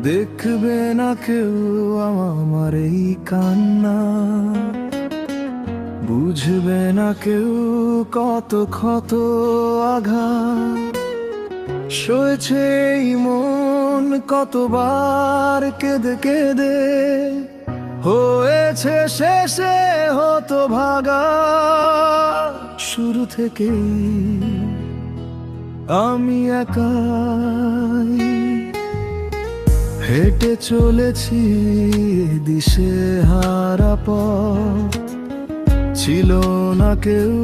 দেখবে না কেউ আমার এই কান্না, বুঝবে না কেউ কত ক্ষত আঘাত সয়েছে এই মন কতবার কেঁদে কেঁদে, হয়েছে শেষে হতো ভাগা। শুরু থেকেই আমি একাই হেঁটে চলেছি দিশেহারা পথ, ছিল না কেউ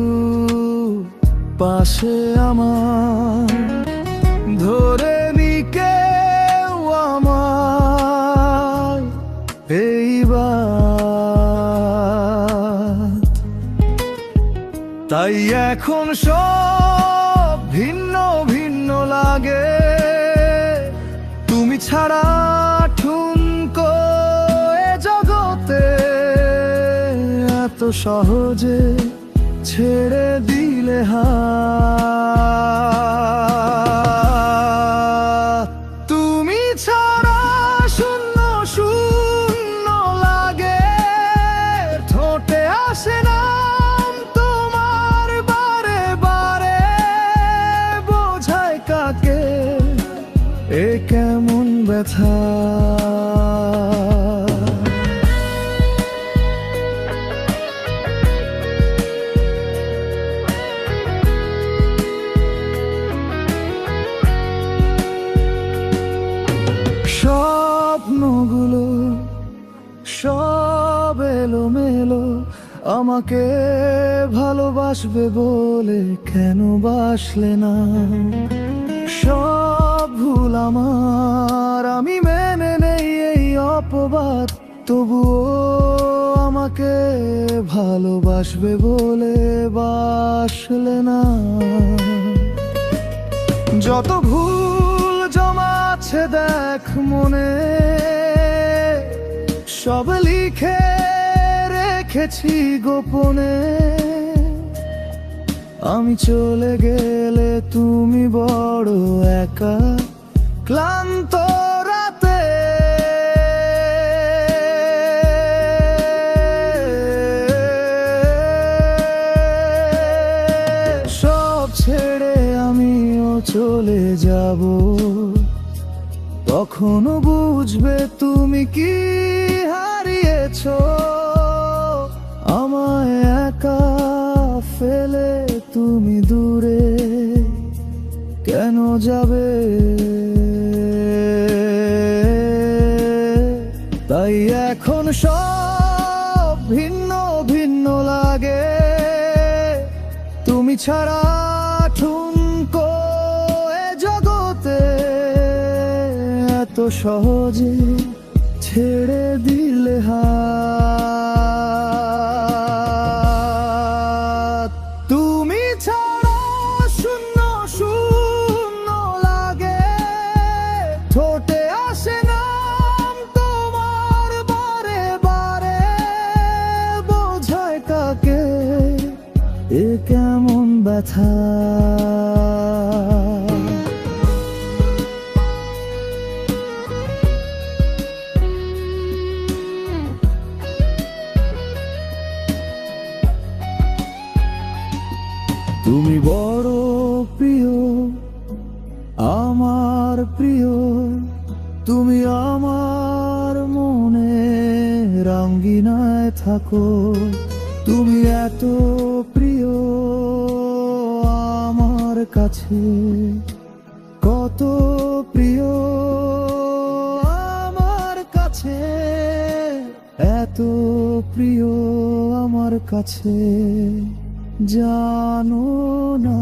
পাশে আমার, ধরে নি কেউ আমার এইবার। তাই এখন সব ভিন্ন ভিন্ন লাগে, তুমি ছাড়া ঠুনকো এ জগতে এত সহজে ছেড়ে দিলে হাত। তুমি ছাড়া শূন্য শূন্য লাগে, ঠোঁটে আসে নাম তোমার বারে বারে, বোঝায় কাকে এ কেমন ব্যথা। স্বপ্নগুলো সব এলোমেলো, আমাকে ভালোবাসবে বলে কেন বাসলে না। সব ভুল আমার, আমি মেনে নেই এই অপবাদ, তবুও আমাকে ভালোবাসবে বলে বাসলে না। যত ভুল জমাছে দেখ মনে, সব লিখে রেখেছি গোপনে। আমি চলে গেলে তুমি বড় একা ক্লান্ত রাতে, সব ছেড়ে আমিও চলে যাব। তখনও বুঝবে তুমি কি হারিয়েছো, আমায় একা ফেলে তুমি দূরে কেন যাবে। তাই এখন সব ভিন্ন ভিন্ন লাগে, তুমি ছাড়া ঠুনকো এ জগতে এত সহজে ছেড়ে দিলে হাত। তুমি ছাড়া শূন্য শূন্য লাগে, ঠোঁটে আসে নাম তোমার বারে বারে, বোঝায় কাকে এ কেমন ব্যথা। তুমি বড় প্রিয়, আমার প্রিয়, তুমি আমার মনে রঙিনায় থাকো। তুমি এত প্রিয় আমার কাছে, কত প্রিয় আমার কাছে, এত প্রিয় আমার কাছে জানো না।